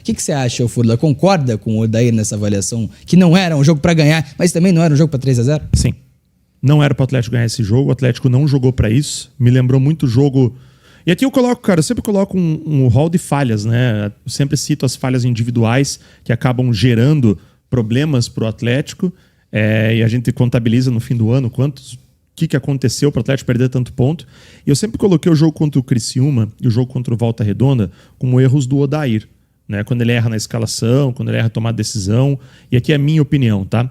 O que você acha, Furla? Concorda com o Odair nessa avaliação? Que não era um jogo para ganhar, mas também não era um jogo para 3-0? Sim. Não era para o Atlético ganhar esse jogo. O Atlético não jogou para isso. Me lembrou muito o jogo... E aqui eu coloco, cara, eu sempre coloco um rol de falhas, né? Eu sempre cito as falhas individuais que acabam gerando problemas para o Atlético. E a gente contabiliza no fim do ano o que aconteceu para o Atlético perder tanto ponto. E eu sempre coloquei o jogo contra o Criciúma e o jogo contra o Volta Redonda como erros do Odair, né? Quando ele erra na escalação, quando ele erra tomar decisão. E aqui é a minha opinião, tá?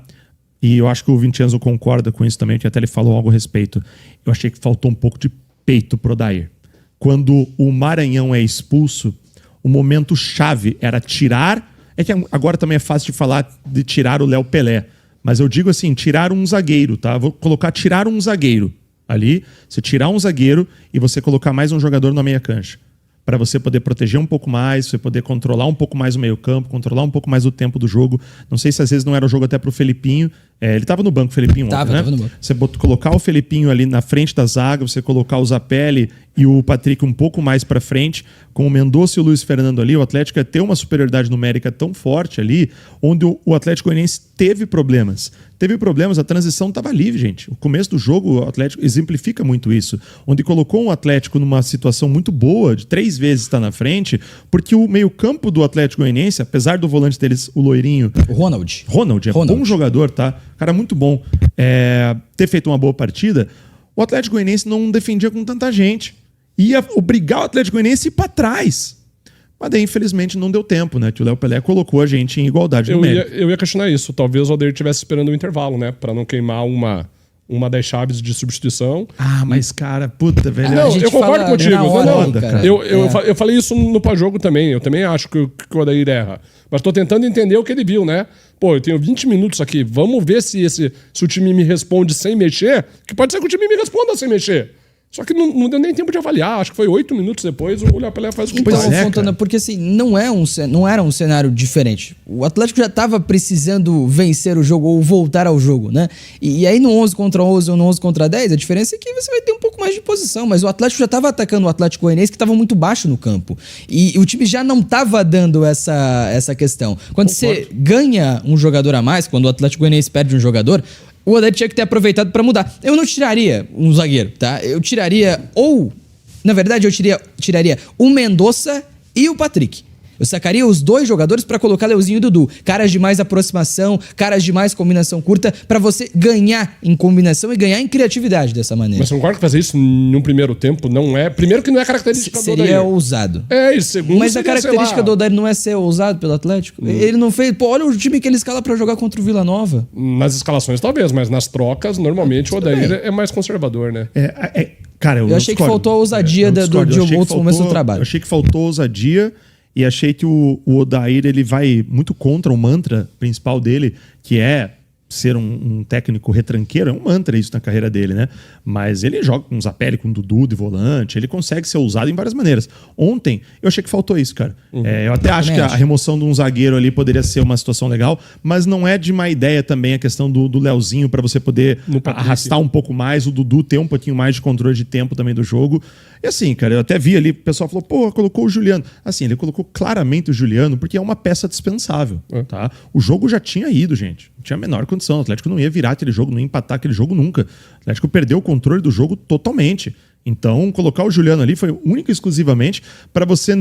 E eu acho que o Vincenzo concorda com isso também, que até ele falou algo a respeito. Eu achei que faltou um pouco de peito pro Odair. Quando o Maranhão é expulso, o momento chave era tirar... É que agora também é fácil de falar de tirar o Léo Pelé. Mas eu digo assim, tirar um zagueiro, tá? Vou colocar tirar um zagueiro ali. Você tirar um zagueiro e você colocar mais um jogador na meia cancha. Para você poder proteger um pouco mais, você poder controlar um pouco mais o meio-campo, controlar um pouco mais o tempo do jogo. Não sei se às vezes não era o jogo até pro Felipinho. Ele estava no banco, o Felipinho, ontem, né? Tava no banco. Você colocar o Felipinho ali na frente da zaga, você colocar o Zapelli e o Patrick um pouco mais para frente, com o Mendonça e o Luiz Fernando ali, o Atlético ia ter uma superioridade numérica tão forte ali, onde o Atlético Goianiense teve problemas. A transição estava livre, gente. O começo do jogo, o Atlético exemplifica muito isso, onde colocou o Atlético numa situação muito boa, de 3 vezes estar na frente, porque o meio-campo do Atlético Goianiense, apesar do volante deles, o loirinho... O Ronald. Bom jogador, tá? Cara, muito bom. Ter feito uma boa partida, o Atlético Goianiense não defendia com tanta gente. Ia obrigar o Atlético Goianiense a ir para trás. Mas daí, infelizmente, não deu tempo, né? Que o Léo Pelé colocou a gente em igualdade numérica. Eu ia questionar isso. Talvez o Odair estivesse esperando o intervalo, né? Para não queimar uma das chaves de substituição. Mas, cara, puta, velho. Não, eu concordo contigo. Eu falei isso no pós-jogo também. Eu também acho que o Odair erra. Mas tô tentando entender o que ele viu, né? Pô, eu tenho 20 minutos aqui. Vamos ver se o time me responde sem mexer. Que pode ser que o time me responda sem mexer. Só que não deu nem tempo de avaliar. Acho que foi 8 minutos depois o Léo Pelé faz o que Fontana, porque assim, não era um cenário diferente. O Atlético já estava precisando vencer o jogo ou voltar ao jogo, né? E aí no 11 contra 11 ou no 11 contra 10, a diferença é que você vai ter um pouco mais de posição. Mas o Atlético já estava atacando o Atlético Goianiense, que estava muito baixo no campo. E o time já não estava dando essa questão. Quando você ganha um jogador a mais, quando o Atlético Goianiense perde um jogador... O Odair tinha que ter aproveitado para mudar. Eu não tiraria um zagueiro, tá? Eu tiraria na verdade, eu tiraria o Mendonça e o Patrick. Eu sacaria os 2 jogadores para colocar Leuzinho e Dudu. Caras de mais aproximação, caras de mais combinação curta, para você ganhar em combinação e ganhar em criatividade dessa maneira. Mas você concorda que fazer isso num primeiro tempo não é... Primeiro que não é característica do Odair. Seria ousado. E segundo... Mas a característica do Odair não é ser ousado pelo Atlético. Ele não fez... Pô, olha o time que ele escala para jogar contra o Vila Nova. Nas escalações talvez, mas nas trocas, normalmente o Odair é mais conservador, né? Cara, eu achei que faltou a ousadia de outros momentos do trabalho. Eu achei que faltou ousadia. E achei que o Odair ele vai muito contra o mantra principal dele, que é ser um técnico retranqueiro. É um mantra isso na carreira dele, né? Mas ele joga com o Zapelli, com o Dudu de volante. Ele consegue ser ousado em várias maneiras. Ontem, eu achei que faltou isso, cara. Eu até acho que a remoção de um zagueiro ali poderia ser uma situação legal, mas não é de má ideia também a questão do Leozinho para você poder arrastar um pouco mais, o Dudu ter um pouquinho mais de controle de tempo também do jogo. E assim, cara, eu até vi ali, o pessoal falou, pô, colocou o Juliano. Assim, ele colocou claramente o Juliano porque é uma peça dispensável, tá? O jogo já tinha ido, gente. Não tinha a menor condição. O Atlético não ia virar aquele jogo, não ia empatar aquele jogo nunca. O Atlético perdeu o controle do jogo totalmente. Então, colocar o Juliano ali foi único e exclusivamente para você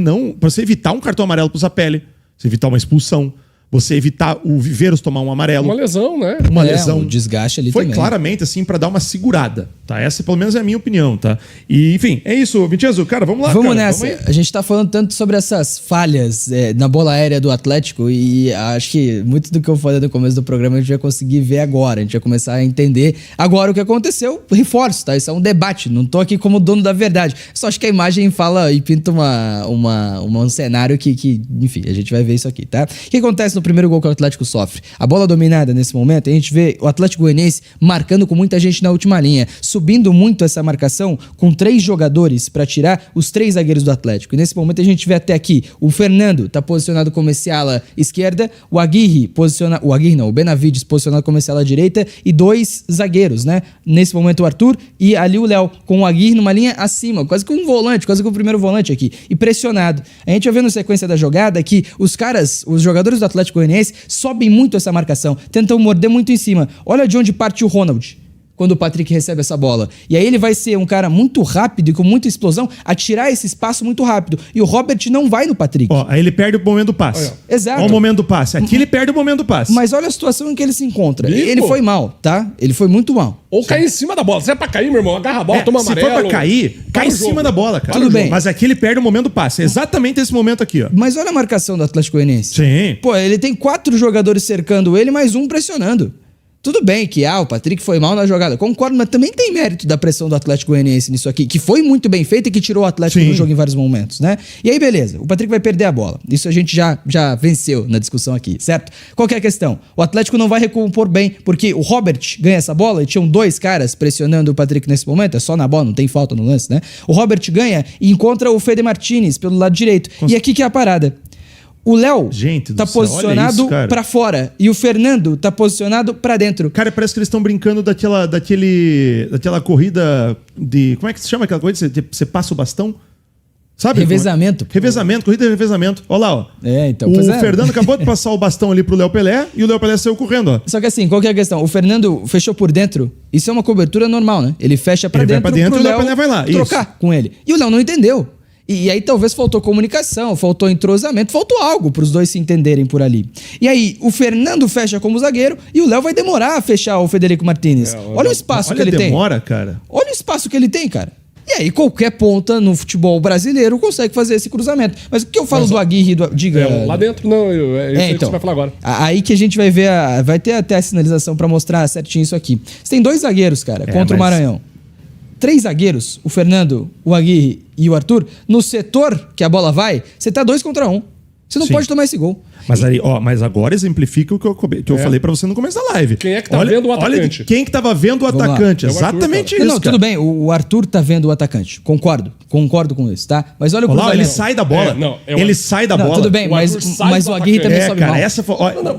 evitar um cartão amarelo pro Zapelli, você evitar uma expulsão, você evitar o Viveiros tomar um amarelo. Uma lesão, né? Uma lesão. Um desgaste ali foi também. Foi claramente assim para dar uma segurada, tá? Essa pelo menos é a minha opinião, tá? E enfim, é isso, Vincenzo. Cara, vamos lá, Vamos nessa. A gente tá falando tanto sobre essas falhas na bola aérea do Atlético e acho que muito do que eu falei no começo do programa a gente vai conseguir ver agora. A gente vai começar a entender agora o que aconteceu. Reforço, tá? Isso é um debate. Não tô aqui como dono da verdade. Só acho que a imagem fala e pinta um cenário que, enfim, a gente vai ver isso aqui, tá? O que acontece no primeiro gol que o Atlético sofre. A bola dominada nesse momento, a gente vê o Atlético Goianiense marcando com muita gente na última linha, subindo muito essa marcação com 3 jogadores para tirar os 3 zagueiros do Atlético. E nesse momento a gente vê até aqui, o Fernando tá posicionado como esse ala esquerda, o Benavides posicionado como esse ala direita e 2 zagueiros, né? Nesse momento o Arthur e ali o Léo, com o Aguirre numa linha acima, quase que um volante, quase que o primeiro volante aqui, e pressionado. A gente vai vendo na sequência da jogada que os jogadores do Atlético Goianiense sobem muito essa marcação, tentam morder muito em cima. Olha de onde parte o Ronald quando o Patrick recebe essa bola. E aí ele vai ser um cara muito rápido e com muita explosão a tirar esse espaço muito rápido. E o Robert não vai no Patrick. Ó, aí ele perde o momento do passe. Exato. Ó o momento do passe. Aqui ele perde o momento do passe. Mas olha a situação em que ele se encontra. Bico. Ele foi mal, tá? Ele foi muito mal. Ou cair em cima da bola. Se é pra cair, meu irmão, agarra a bola, toma se amarelo. for pra cair, cai em cima da bola, cara. Tudo bem. Mas aqui ele perde o momento do passe. É exatamente esse momento aqui, ó. Mas olha a marcação do Atlético Goianiense. Sim. Pô, ele tem 4 jogadores cercando ele, mais um pressionando. Tudo bem que o Patrick foi mal na jogada, concordo, mas também tem mérito da pressão do Atlético Goianiense nisso aqui, que foi muito bem feita e que tirou o Atlético do jogo em vários momentos, né? E aí, beleza, o Patrick vai perder a bola. Isso a gente já venceu na discussão aqui, certo? Qual que é a questão? O Atlético não vai recompor bem, porque o Robert ganha essa bola e tinham 2 caras pressionando o Patrick nesse momento, é só na bola, não tem falta no lance, né? O Robert ganha e encontra o Fede Martinez pelo lado direito. E aqui que é a parada. O Léo tá posicionado pra fora e o Fernando tá posicionado pra dentro. Cara, parece que eles estão brincando daquela corrida de... Como é que se chama aquela coisa? Você passa o bastão? Sabe? Revezamento. Revezamento, corrida de revezamento. Olha lá, ó. Então, o Fernando acabou de passar o bastão ali pro Léo Pelé e o Léo Pelé saiu correndo, ó. Só que assim, qual que é a questão? O Fernando fechou por dentro. Isso é uma cobertura normal, né? Ele fecha pra dentro, vai pra dentro pro e o Léo Pelé vai lá. trocar com ele. E o Léo não entendeu. E aí talvez faltou comunicação, faltou entrosamento, faltou algo para os dois se entenderem por ali. E aí o Fernando fecha como zagueiro e o Léo vai demorar a fechar o Federico Martinez. Olha o espaço que ele tem. Demora, cara. Olha o espaço que ele tem, cara. E aí qualquer ponta no futebol brasileiro consegue fazer esse cruzamento. Mas o que eu falo do Aguirre... Diga... lá dentro não, é isso que você vai falar agora. Aí que a gente vai ver, vai ter até a sinalização para mostrar certinho isso aqui. Você tem 2 zagueiros, cara, contra o Maranhão. 3 zagueiros, o Fernando, o Aguirre e o Arthur, no setor que a bola vai, você tá 2 contra 1. Você não pode tomar esse gol. Mas, aí, mas agora exemplifica o que eu falei pra você no começo da live. Quem é que tá vendo o atacante? Quem que tava vendo o atacante? Exatamente isso, Não, tudo bem, o Arthur tá vendo o atacante. Concordo com isso, tá? Mas olha o cruzamento. Ele sai da bola. Ele sai da bola. Tudo bem, mas o Aguirre também sobe mal. Essa foi,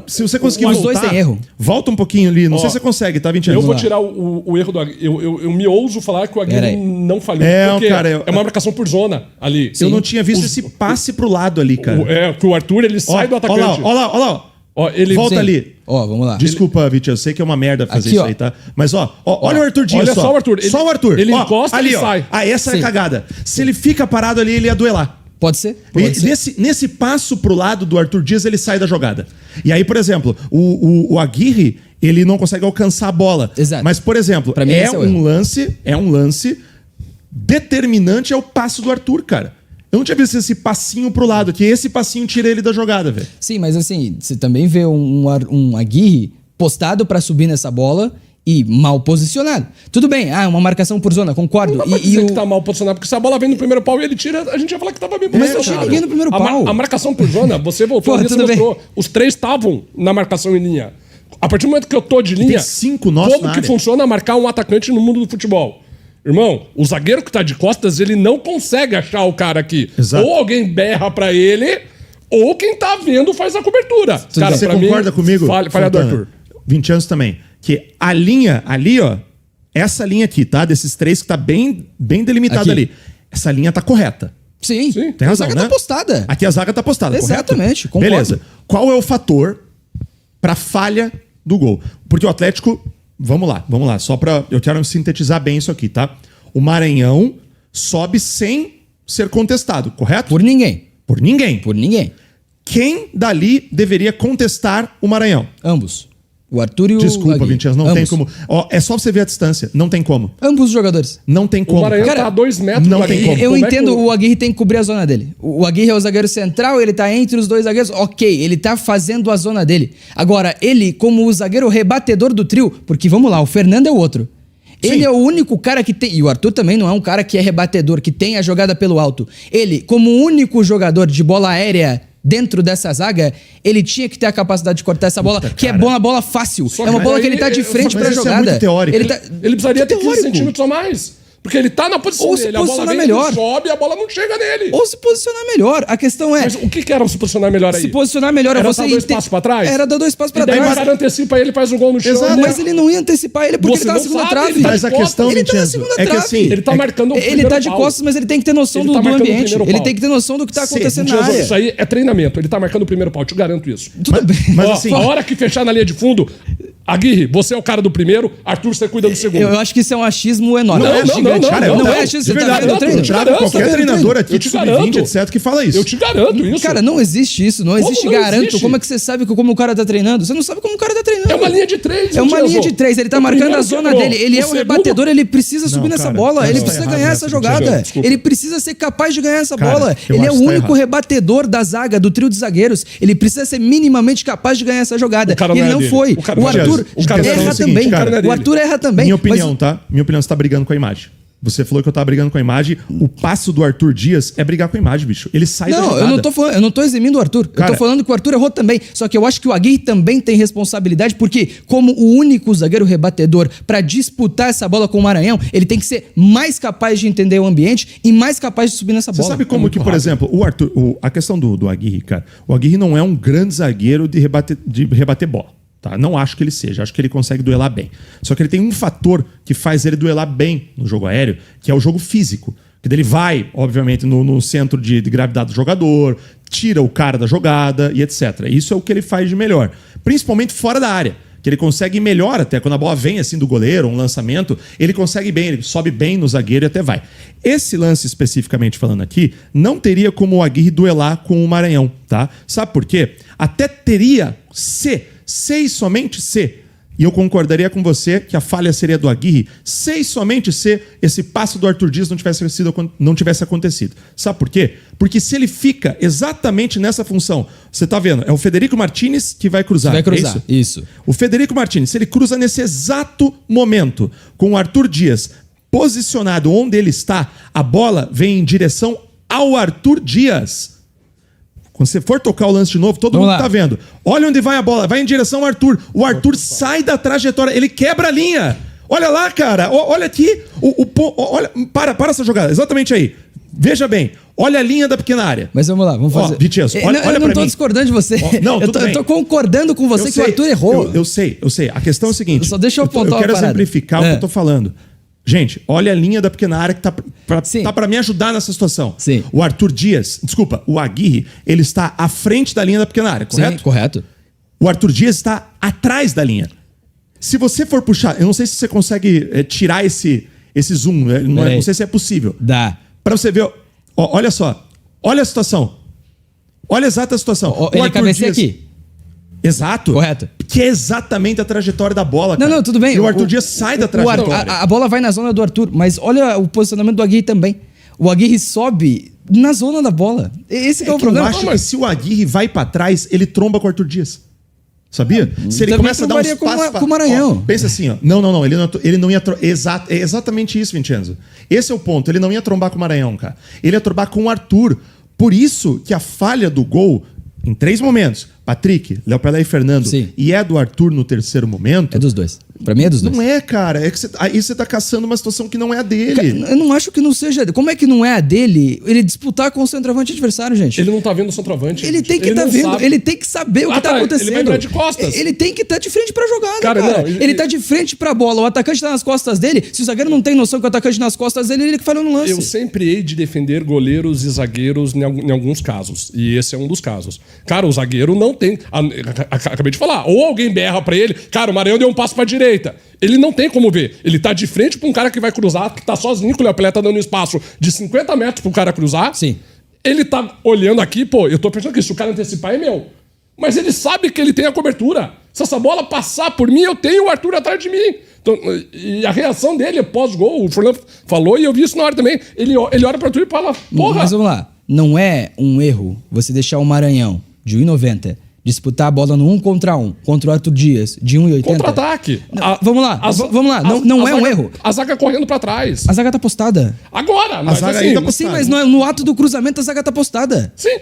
se você conseguir voltar... Os 2 têm erro. Volta um pouquinho ali. Não sei se você consegue, tá, 20 anos. Eu vou tirar o erro do Aguirre. Eu me ouso falar que o Aguirre não falhou. Porque é uma marcação por zona ali. Eu não tinha visto esse passe pro lado ali, cara. Que o Arthur, ele sai do atacante. Olha lá. Volta ali. Vamos lá. Desculpa, Vitor, eu sei que é uma merda fazer isso aí, tá? Mas olha o Arthur Dias. Olha só o Arthur. Só o Arthur. Ele encosta e sai. Essa é a cagada. Se ele fica parado ali, ele ia duelar. Pode ser. Nesse passo pro lado do Arthur Dias, ele sai da jogada. E aí, por exemplo, o Aguirre, ele não consegue alcançar a bola. Exato. Mas, por exemplo, é um lance determinante ao passo do Arthur, cara. Eu não tinha visto esse passinho pro lado, que esse passinho tira ele da jogada, velho. Sim, mas assim, você também vê um Aguirre postado pra subir nessa bola e mal posicionado. Tudo bem, uma marcação por zona, concordo. Não dá pra dizer que tá mal posicionado, porque se a bola vem no primeiro pau e ele tira, a gente ia falar que tava bem posicionado. Mas eu achei ninguém no primeiro pau. A marcação por zona, você voltou ali, você mostrou. Os 3 estavam na marcação em linha. A partir do momento que eu tô de linha, tem 5 nossos como que funciona marcar um atacante no mundo do futebol? Irmão, o zagueiro que tá de costas, ele não consegue achar o cara aqui. Exato. Ou alguém berra pra ele, ou quem tá vendo faz a cobertura. Cara, você concorda comigo? Falha do Arthur. 20 anos também. Que a linha ali, ó, essa linha aqui, tá? Desses 3 que tá bem delimitada ali. Essa linha tá correta. Sim. Tem razão, a zaga né? tá postada. Aqui a zaga tá postada, Exatamente, correto? concordo. Beleza. Qual é o fator pra falha do gol? Porque o Atlético... Vamos lá. Eu quero sintetizar bem isso aqui, tá? O Maranhão sobe sem ser contestado, correto? Por ninguém. Quem dali deveria contestar o Maranhão? Ambos. O Arthur e o Desculpa, Vintias, não tem Ambos. como. É só você ver a distância. Não tem como. Ambos os jogadores. Não tem como. O Maranhão tá a 2 metros. Não tem como. Eu entendo, o Aguirre tem que cobrir a zona dele. O Aguirre é o zagueiro central, ele tá entre os 2 zagueiros. Ok, ele tá fazendo a zona dele. Agora, ele, como o zagueiro rebatedor do trio, porque vamos lá, o Fernando é o outro. Sim. Ele é o único cara que tem... E o Arthur também não é um cara que é rebatedor, que tem a jogada pelo alto. Ele, como único jogador de bola aérea dentro dessa zaga, ele tinha que ter a capacidade de cortar essa bola, que é bola fácil. É uma bola que ele tá de frente pra jogada. É muito teórico. Ele precisaria ter 15 centímetros a mais. Porque ele tá na posição dele, a bola vem, melhor. Ele sobe e a bola não chega nele. Ou se posicionar melhor. A questão é... Mas o que era se posicionar melhor aí? Se posicionar melhor é você... Era dar 2 passos pra trás? Era dar 2 passos pra trás. E daí o cara antecipa ele, faz um gol no chão. Exato. Mas ele não ia antecipar ele porque ele tá na segunda trave. Mas a questão, ele tá na segunda trave. É que assim... Ele tá marcando o Ele tá de costas, mas ele tem que ter noção do ambiente. Ele tem que ter noção do que tá acontecendo na área. Isso aí é treinamento. Ele tá marcando o primeiro pau, te garanto isso. Tudo bem. Mas assim... A hora que fechar na linha de fundo... Aguirre, você é o cara do primeiro, Arthur, você cuida do segundo. Eu acho que isso é um achismo enorme. Não é achismo. Você tá vendo o treino? Qualquer treinador aqui de sub-20, etc, que fala isso. Eu te garanto isso. Cara, não existe isso. Não existe garanto. Como é que você sabe como o cara tá treinando? Você não sabe como o cara tá treinando. É uma linha de 3. É uma linha de 3. Ele tá marcando a zona dele. Ele é um rebatedor, ele precisa subir nessa bola. Ele precisa ganhar essa jogada. Ele precisa ser capaz de ganhar essa bola. Ele é o único rebatedor da zaga, do trio de zagueiros. Ele precisa ser minimamente capaz de ganhar essa jogada. E ele não foi. O Arthur erra também. O Arthur erra também. Minha opinião, tá? Minha opinião, você tá brigando com a imagem. Você falou que eu tava brigando com a imagem. O passo do Arthur Dias é brigar com a imagem, bicho. Ele sai da jogada. Eu não tô eximindo o Arthur. Cara, eu tô falando que o Arthur errou também. Só que eu acho que o Aguirre também tem responsabilidade, porque como o único zagueiro rebatedor pra disputar essa bola com o Maranhão, ele tem que ser mais capaz de entender o ambiente e mais capaz de subir nessa bola. Você sabe como que, por exemplo, o Arthur... a questão do Aguirre, cara. O Aguirre não é um grande zagueiro de rebater bola. Tá? Não acho que ele seja, acho que ele consegue duelar bem. Só que ele tem um fator que faz ele duelar bem no jogo aéreo, que é o jogo físico. Que ele vai, obviamente, no centro de gravidade do jogador, tira o cara da jogada e etc. Isso é o que ele faz de melhor. Principalmente fora da área. Que ele consegue ir melhor até quando a bola vem assim do goleiro, um lançamento, ele consegue bem, ele sobe bem no zagueiro e até vai. Esse lance especificamente falando aqui, não teria como o Aguirre duelar com o Maranhão, tá? Sabe por quê? Até teria se e somente se, e eu concordaria com você que a falha seria do Aguirre, se e somente se esse passo do Arthur Dias não tivesse acontecido. Sabe por quê? Porque se ele fica exatamente nessa função, você tá vendo, é o Federico Martínez que vai cruzar. Vai cruzar, isso. O Federico Martínez, se ele cruza nesse exato momento, com o Arthur Dias posicionado onde ele está, a bola vem em direção ao Arthur Dias. Quando você for tocar o lance de novo, todo mundo tá vendo. Olha onde vai a bola, vai em direção ao Arthur. O Arthur sai da trajetória, ele quebra a linha. Olha lá, cara, olha aqui. Olha, para essa jogada, exatamente aí. Veja bem, olha a linha da pequena área. Mas vamos lá, vamos fazer. Vitienzo, olha eu não tô discordando de você. Eu tô concordando com você que o Arthur errou. Eu sei. A questão é o seguinte. Só deixa eu apontar eu quero exemplificar o que eu tô falando. Gente, olha a linha da pequena área que tá pra me ajudar nessa situação. Sim. O Arthur Dias, desculpa, o Aguirre, ele está à frente da linha da pequena área, correto? Sim, correto. O Arthur Dias está atrás da linha. Se você for puxar, eu não sei se você consegue tirar esse zoom, não sei se é possível. Dá. Pra você ver, olha só, olha a situação. Olha a exata situação. Ele cabeceia aqui. Exato. Correto. Que é exatamente a trajetória da bola, cara. Não, tudo bem. E o Arthur Dias sai da trajetória. A bola vai na zona do Arthur, mas olha o posicionamento do Aguirre também. O Aguirre sobe na zona da bola. Esse que é o problema. Eu acho que se o Aguirre vai pra trás, ele tromba com o Arthur Dias. Sabia? Se ele começa a dar uns passos com o Maranhão. Pensa assim, ó. Não, ele não ia é exatamente isso, Vincenzo. Esse é o ponto. Ele não ia trombar com o Maranhão, cara. Ele ia trombar com o Arthur. Por isso que a falha do gol, em 3 momentos, Patrick, Léo Pelé e Fernando, sim, e é do Arthur no terceiro momento. É dos dois. Pra mim é dos dois. Não é, cara. É que aí você tá caçando uma situação que não é a dele. Eu não acho que não seja. Como é que não é a dele ele disputar com o centroavante adversário, gente? Ele não tá vendo o centroavante. Ele tem que estar vendo. Sabe. Ele tem que saber o que tá acontecendo. Ele vai virar de costas. Ele tem que estar de frente pra jogada, cara. Não, ele tá de frente pra bola. O atacante tá nas costas dele. Se o zagueiro não tem noção que o atacante nas costas dele, ele que falhou no lance. Eu sempre hei de defender goleiros e zagueiros em alguns casos. E esse é um dos casos. Cara, o zagueiro não tem... Acabei de falar. Ou alguém berra pra ele. Cara, o Maranhão deu um passo pra direita. Ele não tem como ver. Ele tá de frente pra um cara que vai cruzar, que tá sozinho, que o Léo Pelé tá dando espaço de 50 metros pro cara cruzar. Sim. Ele tá olhando aqui, pô, eu tô pensando que se o cara antecipar é meu. Mas ele sabe que ele tem a cobertura. Se essa bola passar por mim, eu tenho o Arthur atrás de mim. Então, e a reação dele pós-gol, o Fernando falou e eu vi isso na hora também. Ele olha pro Arthur e fala, porra. Mas vamos lá. Não é um erro você deixar o Maranhão de 1,90 disputar a bola no 1 contra 1, contra o Arthur Dias, de 1,80. Contra-ataque. Vamos lá, vamos lá. Não é um erro. A zaga correndo pra trás. A zaga tá postada. Agora, mas zaga assim... ainda postada. Sim, mas no ato do cruzamento a zaga tá postada. Sim.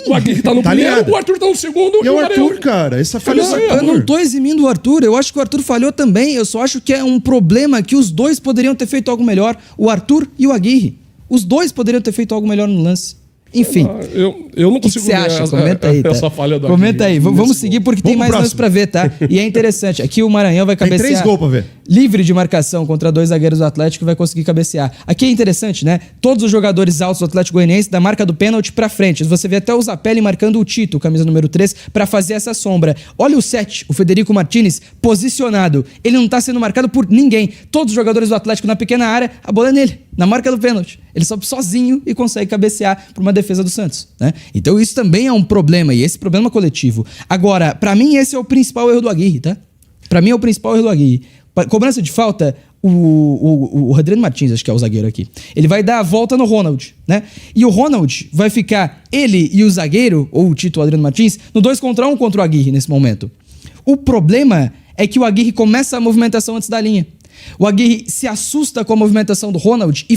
O Aguirre tá no primeiro, ligado. o Arthur tá no segundo. E o Arthur, Aranha. cara, essa falha do Eu não Arthur. tô eximindo o Arthur, eu acho que o Arthur falhou também. Eu só acho que é um problema que os dois poderiam ter feito algo melhor. O Arthur e o Aguirre. Os dois poderiam ter feito algo melhor no lance. Enfim. Eu não O que consigo você acha? Comenta aí, tá? essa falha do Comenta aí. Aguirre Vamos nesse seguir gol. porque tem Vamos mais pro lance próximo. pra ver, tá? E é interessante. Aqui o Maranhão vai Tem cabecear. 3 gols pra ver. Livre de marcação contra 2 zagueiros do Atlético, vai conseguir cabecear. Aqui é interessante, né? Todos os jogadores altos do Atlético Goianiense da marca do pênalti pra frente. Você vê até o Zapelli marcando o Tito, camisa número 3, pra fazer essa sombra. Olha o 7, o Federico Martinez, posicionado. Ele não tá sendo marcado por ninguém. Todos os jogadores do Atlético na pequena área, a bola é nele, na marca do pênalti. Ele sobe sozinho e consegue cabecear por uma defesa do Santos, né? Então isso também é um problema, e esse problema é coletivo. Agora, pra mim esse é o principal erro do Aguirre, tá? Pra mim é o principal erro do Aguirre. Cobrança de falta, o Adriano Martins, acho que é o zagueiro aqui, ele vai dar a volta no Ronald, né? E o Ronald vai ficar, ele e o zagueiro, ou o Tito, o Adriano Martins, no 2 contra 1 contra o Aguirre nesse momento. O problema é que o Aguirre começa a movimentação antes da linha. O Aguirre se assusta com a movimentação do Ronald e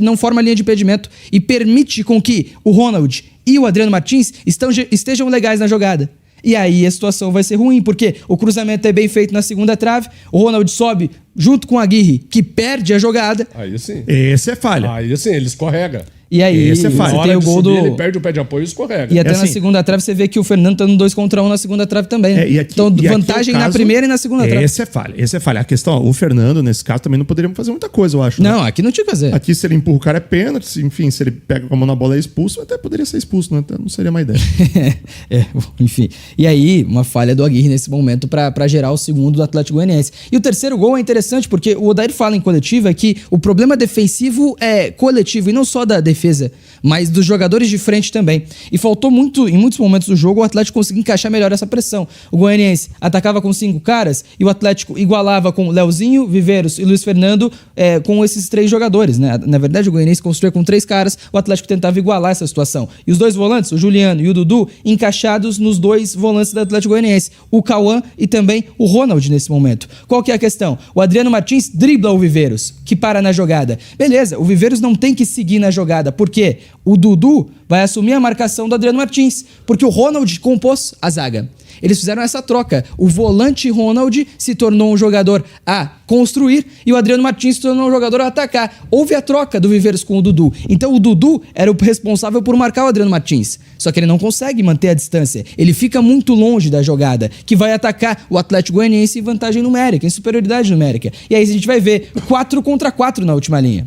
não forma a linha de impedimento e permite com que o Ronald e o Adriano Martins estejam legais na jogada. E aí a situação vai ser ruim, porque o cruzamento é bem feito na segunda trave, o Ronald sobe junto com o Aguirre, que perde a jogada. Aí sim. Esse é falha. Aí sim, ele escorrega. E aí Esse é falha. você Na tem hora o de gol subir, do... ele perde o pé de apoio e escorrega. E até na assim, segunda trave você vê que o Fernando tá no 2 contra 1 na segunda trave também. Né? E aqui, então, e aqui vantagem o na caso, primeira e na segunda trave. Esse é falha. A questão, ó, o Fernando, nesse caso, também não poderia fazer muita coisa, eu acho. Não, aqui não tinha o que fazer. Aqui, se ele empurra o cara, é pênalti. Enfim, se ele pega com a mão na bola, é expulso. Até poderia ser expulso, né? Não seria uma ideia. Enfim. E aí, uma falha do Aguirre nesse momento pra gerar o segundo do Atlético Goianiense. E o terceiro gol é interessante porque o Odair fala em coletiva que o problema defensivo é coletivo e não só da defesa, mas dos jogadores de frente também. E faltou muito, em muitos momentos do jogo, o Atlético conseguir encaixar melhor essa pressão. O Goianiense atacava com 5 caras e o Atlético igualava com Leozinho, Viveiros e Luiz Fernando com esses 3 jogadores, né? Na verdade, o Goianiense construía com 3 caras, o Atlético tentava igualar essa situação. E os 2 volantes, o Juliano e o Dudu, encaixados nos 2 volantes do Atlético Goianiense, o Cauã e também o Ronald nesse momento. Qual que é a questão? O Adriano Martins dribla o Viveiros, que para na jogada. Beleza, o Viveiros não tem que seguir na jogada, por quê? O Dudu vai assumir a marcação do Adriano Martins, porque o Ronald compôs a zaga. Eles fizeram essa troca. O volante Ronald se tornou um jogador a construir e o Adriano Martins se tornou um jogador a atacar. Houve a troca do Viveiros com o Dudu. Então o Dudu era o responsável por marcar o Adriano Martins. Só que ele não consegue manter a distância. Ele fica muito longe da jogada, que vai atacar o Atlético Goianiense em vantagem numérica, em superioridade numérica. E aí a gente vai ver 4 contra 4 na última linha.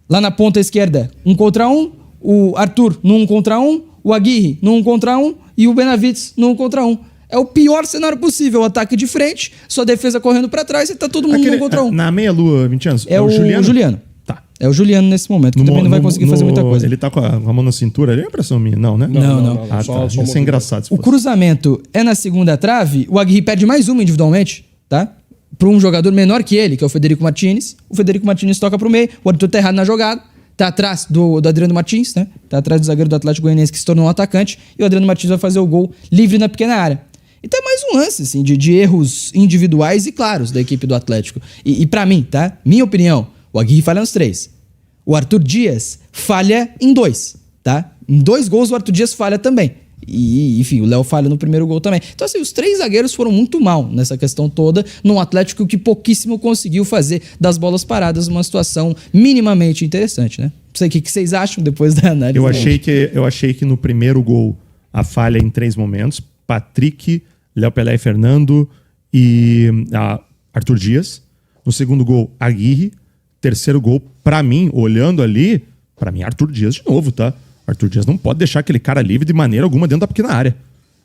Lá na ponta esquerda, 1 contra 1, o Arthur no 1 contra 1, o Aguirre no 1 contra 1 e o Benavides no 1 contra 1. É o pior cenário possível, o ataque de frente, sua defesa correndo pra trás e tá todo mundo no 1 contra 1. Na meia-lua, 20 anos, É o Juliano. Tá. É o Juliano nesse momento, que também não vai conseguir fazer muita coisa. Ele tá com a mão na cintura ali, é impressão minha? Não, né? Não. Ah, Só tá. Ia ser engraçado se O fosse. cruzamento é na segunda trave, o Aguirre perde mais uma individualmente, tá? Para um jogador menor que ele, que é o Federico Martinez. O Federico Martinez toca pro meio, o Arthur tá errado na jogada, tá atrás do Adriano Martins, né? Tá atrás do zagueiro do Atlético Goianiense que se tornou um atacante, e o Adriano Martins vai fazer o gol livre na pequena área. Então é mais um lance, assim, de erros individuais e claros da equipe do Atlético. E para mim, tá? Minha opinião, o Aguirre falha nos 3. O Arthur Dias falha em 2, tá? Em 2 gols o Arthur Dias falha também. E, enfim, o Léo falha no primeiro gol também. Então, assim, os 3 zagueiros foram muito mal nessa questão toda, num Atlético que pouquíssimo conseguiu fazer das bolas paradas uma situação minimamente interessante, né? Não sei o que vocês acham depois da análise. Eu achei que no primeiro gol a falha em 3 momentos. Patrick, Léo Pelé e Fernando e Arthur Dias. No segundo gol, Aguirre. Terceiro gol, pra mim, olhando ali, pra mim, Arthur Dias de novo, tá? Arthur Dias não pode deixar aquele cara livre de maneira alguma dentro da pequena área.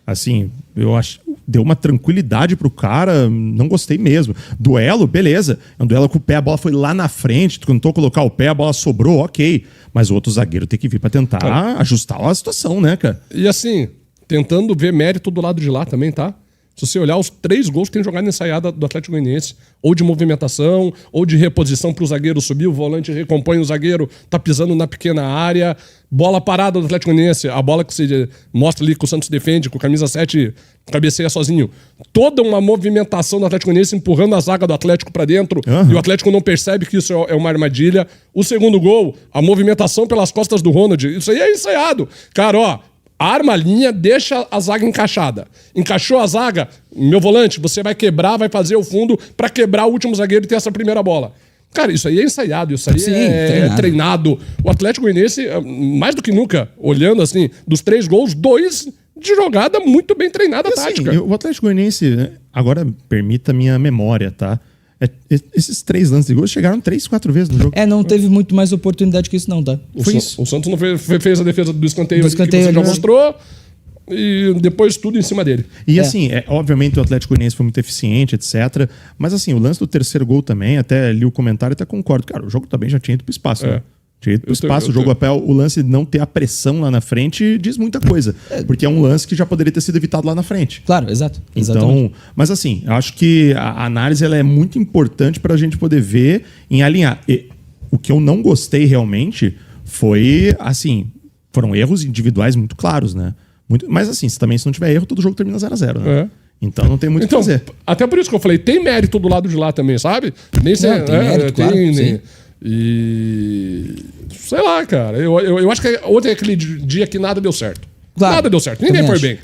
Assim, eu acho deu uma tranquilidade pro cara, não gostei mesmo. Duelo, beleza. É um duelo com o pé, a bola foi lá na frente, tu tentou colocar o pé, a bola sobrou, ok. Mas o outro zagueiro tem que vir pra tentar ajustar a situação, né, cara? E assim, tentando ver mérito do lado de lá também, tá? Se você olhar os 3 gols que tem jogado ensaiada do Atlético Goianiense, ou de movimentação, ou de reposição para o zagueiro subir, o volante recompõe o zagueiro, tá pisando na pequena área, bola parada do Atlético Goianiense, a bola que você mostra ali que o Santos defende, com camisa 7, cabeceia sozinho. Toda uma movimentação do Atlético Goianiense empurrando a zaga do Atlético para dentro, e o Atlético não percebe que isso é uma armadilha. O segundo gol, a movimentação pelas costas do Ronald, isso aí é ensaiado. Cara, ó, arma a linha, deixa a zaga encaixada. Encaixou a zaga, meu volante, você vai quebrar, vai fazer o fundo para quebrar o último zagueiro e ter essa primeira bola. Cara, isso aí é ensaiado, isso aí é treinado. O Atlético Goianiense, mais do que nunca, olhando assim, dos 3 gols, 2 de jogada muito bem treinada, tática. O Atlético Goianiense, né, agora permita a minha memória, tá? Esses 3 lances de gol chegaram 3, 4 vezes no jogo. Não teve muito mais oportunidade que isso não, tá? O Santos não fez a defesa do escanteio, que você já mostrou, e depois tudo em cima dele. E assim, obviamente o Atlético Goianiense foi muito eficiente, etc. Mas assim, o lance do 3º gol também, até li o comentário e até concordo. Cara, o jogo também já tinha ido pro espaço, né? Tinha ido pro espaço, o jogo a pé, o lance de não ter a pressão lá na frente diz muita coisa. Porque é um lance que já poderia ter sido evitado lá na frente. Claro, exato. Então, mas assim, eu acho que a análise ela é muito importante pra gente poder ver em alinhar. E o que eu não gostei realmente foi, assim, foram erros individuais muito claros, né? Mas assim, se não tiver erro, todo jogo termina 0-0, né? Então não tem muito o que fazer. Até por isso que eu falei, tem mérito do lado de lá também, sabe? Nem tem mérito, claro, sim. E sei lá, cara. Eu acho que ontem é aquele dia que nada deu certo. Claro, nada deu certo. Ninguém foi bem.